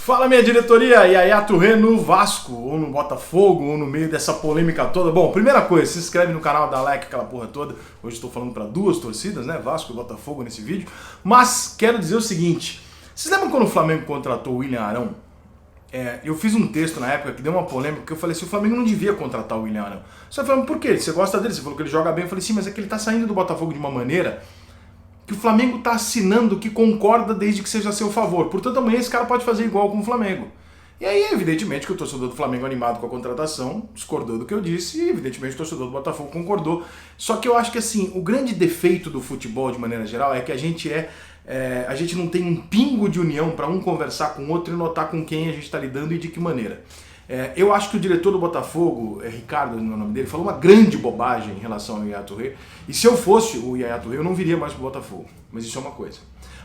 Fala, minha diretoria, Yaya Touré no Vasco, ou no Botafogo, ou no meio dessa polêmica toda. Bom, primeira coisa, se inscreve no canal, dá like, aquela porra toda. Hoje estou falando para duas torcidas, né, Vasco e Botafogo nesse vídeo. Mas quero dizer o seguinte, vocês lembram quando o Flamengo contratou o William Arão? Eu fiz um texto na época que deu uma polêmica, que eu falei assim, o Flamengo não devia contratar o William Arão. Você falou, por quê? Você gosta dele? Você falou que ele joga bem. Eu falei, sim, mas é que ele tá saindo do Botafogo de uma maneira que o Flamengo está assinando que concorda desde que seja a seu favor. Portanto, amanhã esse cara pode fazer igual com o Flamengo. E aí, evidentemente, que o torcedor do Flamengo animado com a contratação discordou do que eu disse e, evidentemente, o torcedor do Botafogo concordou. Só que eu acho que, assim, o grande defeito do futebol, de maneira geral, é que a gente não tem um pingo de união para um conversar com o outro e notar com quem a gente está lidando e de que maneira. Eu acho que o diretor do Botafogo, Ricardo, no nome dele, falou uma grande bobagem em relação ao Yaya Touré. E se eu fosse o Yaya Touré, eu não viria mais pro Botafogo. Mas isso é uma coisa.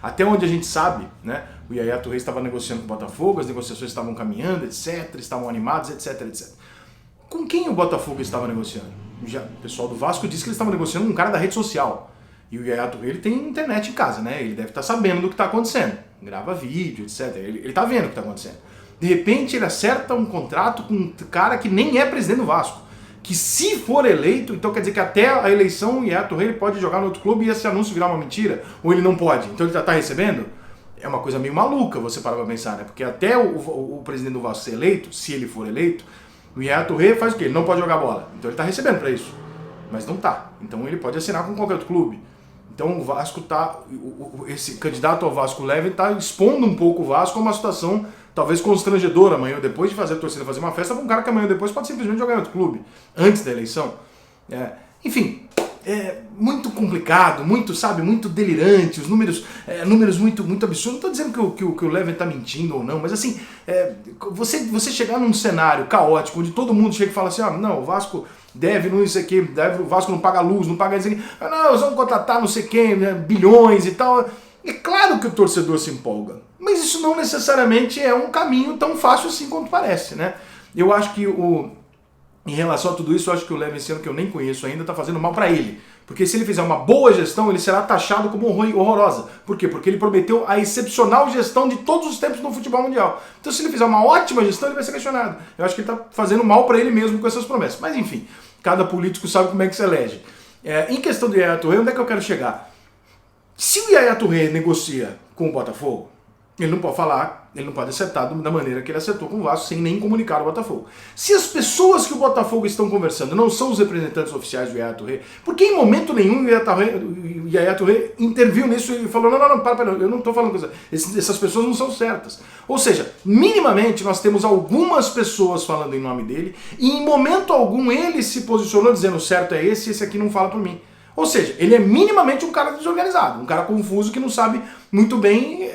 Até onde a gente sabe, né, o Yaya Touré estava negociando com o Botafogo, as negociações estavam caminhando, etc, estavam animados, etc, etc. Com quem o Botafogo estava negociando? O pessoal do Vasco disse que eles estavam negociando com um cara da rede social. E o Yaya Touré, ele tem internet em casa, né? Ele deve estar sabendo do que está acontecendo. Grava vídeo, etc. Ele está vendo o que está acontecendo. De repente ele acerta um contrato com um cara que nem é presidente do Vasco. Que se for eleito, então quer dizer que até a eleição o Yaya Touré ele pode jogar no outro clube e esse anúncio virar uma mentira? Ou ele não pode? Então ele já está recebendo? É uma coisa meio maluca você parar pra pensar, né? Porque até o presidente do Vasco ser eleito, se ele for eleito, o Yaya Touré faz o quê? Ele não pode jogar bola. Então ele está recebendo para isso. Mas não tá. Então ele pode assinar com qualquer outro clube. Então o Vasco tá, esse candidato ao Vasco Leve está expondo um pouco o Vasco a uma situação talvez constrangedora amanhã, depois de fazer a torcida fazer uma festa, para um cara que amanhã depois pode simplesmente jogar em outro clube, antes da eleição. Enfim, é muito complicado, muito, sabe, muito delirante, os números muito absurdos. Não estou dizendo que o Levin está mentindo ou não, mas assim, você chegar num cenário caótico, onde todo mundo chega e fala assim, não, o Vasco deve não isso aqui, o Vasco não paga luz, não paga isso aqui, não, nós vamos contratar não sei quem, né, bilhões e tal. É claro que o torcedor se empolga, mas isso não necessariamente é um caminho tão fácil assim quanto parece, né? Eu acho que em relação a tudo isso, eu acho que o Levin, esse ano que eu nem conheço ainda, está fazendo mal para ele. Porque se ele fizer uma boa gestão, ele será taxado como horrorosa. Por quê? Porque ele prometeu a excepcional gestão de todos os tempos no futebol mundial. Então se ele fizer uma ótima gestão, ele vai ser questionado. Eu acho que ele está fazendo mal para ele mesmo com essas promessas. Mas enfim, cada político sabe como é que se elege. Em questão do Yaya Touré, onde é que eu quero chegar? Se o Yaya Touré negocia com o Botafogo, ele não pode falar, ele não pode acertar da maneira que ele acertou com o Vasco, sem nem comunicar o Botafogo. Se as pessoas que o Botafogo estão conversando não são os representantes oficiais do Yaya Touré, porque em momento nenhum o Yaya Touré interviu nisso e falou, não, para, eu não estou falando coisa, essas pessoas não são certas. Ou seja, minimamente nós temos algumas pessoas falando em nome dele, e em momento algum ele se posicionou dizendo, certo é esse aqui não fala por mim. Ou seja, ele é minimamente um cara desorganizado, um cara confuso que não sabe muito bem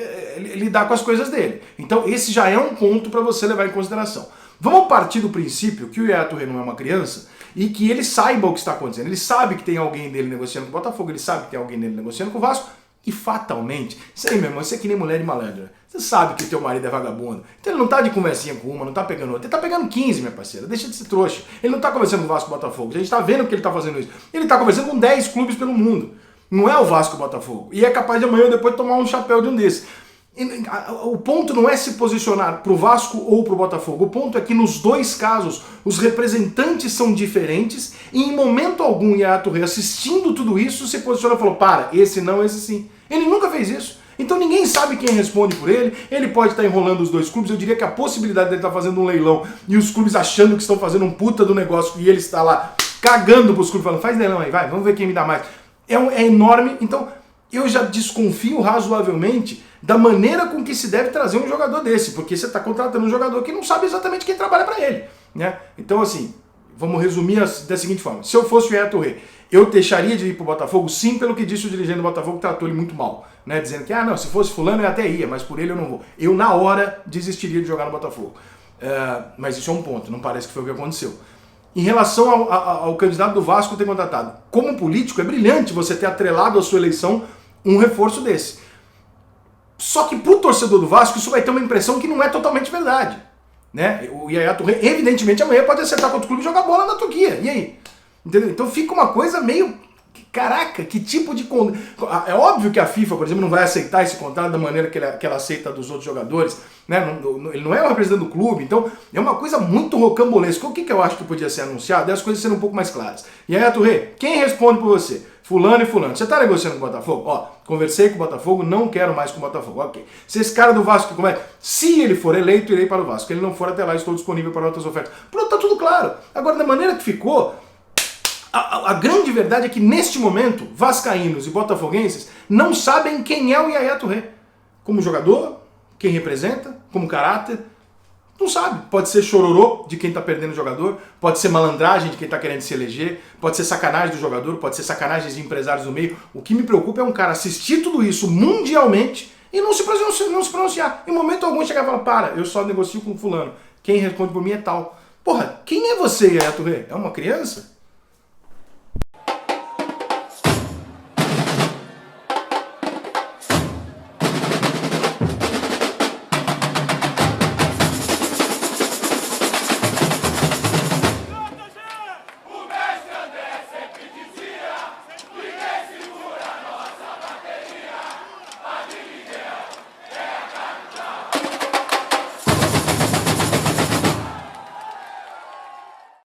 lidar com as coisas dele. Então esse já é um ponto para você levar em consideração. Vamos partir do princípio que o Yaya Touré não é uma criança e que ele saiba o que está acontecendo. Ele sabe que tem alguém dele negociando com o Botafogo, ele sabe que tem alguém dele negociando com o Vasco e fatalmente, isso aí meu irmão, isso é que nem mulher de malandro. Você sabe que teu marido é vagabundo. Então ele não tá de conversinha com uma, não tá pegando outra. Ele tá pegando 15, minha parceira. Deixa de ser trouxa. Ele não tá conversando com o Vasco e o Botafogo. A gente tá vendo que ele tá fazendo isso. Ele tá conversando com 10 clubes pelo mundo. Não é o Vasco e o Botafogo. E é capaz de amanhã ou depois tomar um chapéu de um desses. O ponto não é se posicionar pro Vasco ou pro Botafogo. O ponto é que nos dois casos os representantes são diferentes e em momento algum Yaya Touré assistindo tudo isso se posiciona e falou, para, esse não, esse sim. Ele nunca fez isso. Então ninguém sabe quem responde por ele pode estar enrolando os dois clubes, eu diria que a possibilidade dele estar fazendo um leilão e os clubes achando que estão fazendo um puta do negócio e ele está lá cagando pros clubes, falando, faz leilão aí, vai, vamos ver quem me dá mais. É enorme, então eu já desconfio razoavelmente da maneira com que se deve trazer um jogador desse, porque você está contratando um jogador que não sabe exatamente quem trabalha para ele, né? Então assim, vamos resumir da seguinte forma, se eu fosse o Yaya Touré, eu deixaria de ir pro Botafogo, sim, pelo que disse o dirigente do Botafogo, que tratou ele muito mal, né? Dizendo que, não, se fosse fulano eu até ia, mas por ele eu não vou. Eu, na hora, desistiria de jogar no Botafogo. Mas isso é um ponto, não parece que foi o que aconteceu. Em relação ao candidato do Vasco ter contratado, como político, é brilhante você ter atrelado à sua eleição um reforço desse. Só que pro torcedor do Vasco, isso vai ter uma impressão que não é totalmente verdade, né? O Yaya Touré, evidentemente, amanhã pode acertar com outro clube e jogar bola na Turquia. E aí? Entendeu? Então fica uma coisa meio Caraca, que tipo de... É óbvio que a FIFA, por exemplo, não vai aceitar esse contrato da maneira que ela aceita dos outros jogadores, né? Ele não é o representante do clube, então é uma coisa muito rocambolesca. O que eu acho que podia ser anunciado é as coisas serem um pouco mais claras. E aí, Aturê, quem responde por você? Fulano e fulano. Você tá negociando com o Botafogo? Ó, conversei com o Botafogo, não quero mais com o Botafogo. Ok. Se esse cara do Vasco, como é? Se ele for eleito, irei para o Vasco. Se ele não for, até lá estou disponível para outras ofertas. Pronto, tá tudo claro. Agora, da maneira que ficou, a grande verdade é que neste momento, vascaínos e botafoguenses não sabem quem é o Yaya Touré. Como jogador, quem representa, como caráter, não sabe. Pode ser chororô de quem tá perdendo o jogador, pode ser malandragem de quem tá querendo se eleger, pode ser sacanagem do jogador, pode ser sacanagem de empresários do meio. O que me preocupa é um cara assistir tudo isso mundialmente e não se pronunciar. Em momento algum chegar e falar, para, eu só negocio com fulano. Quem responde por mim é tal. Porra, quem é você, Yaya Touré? É uma criança?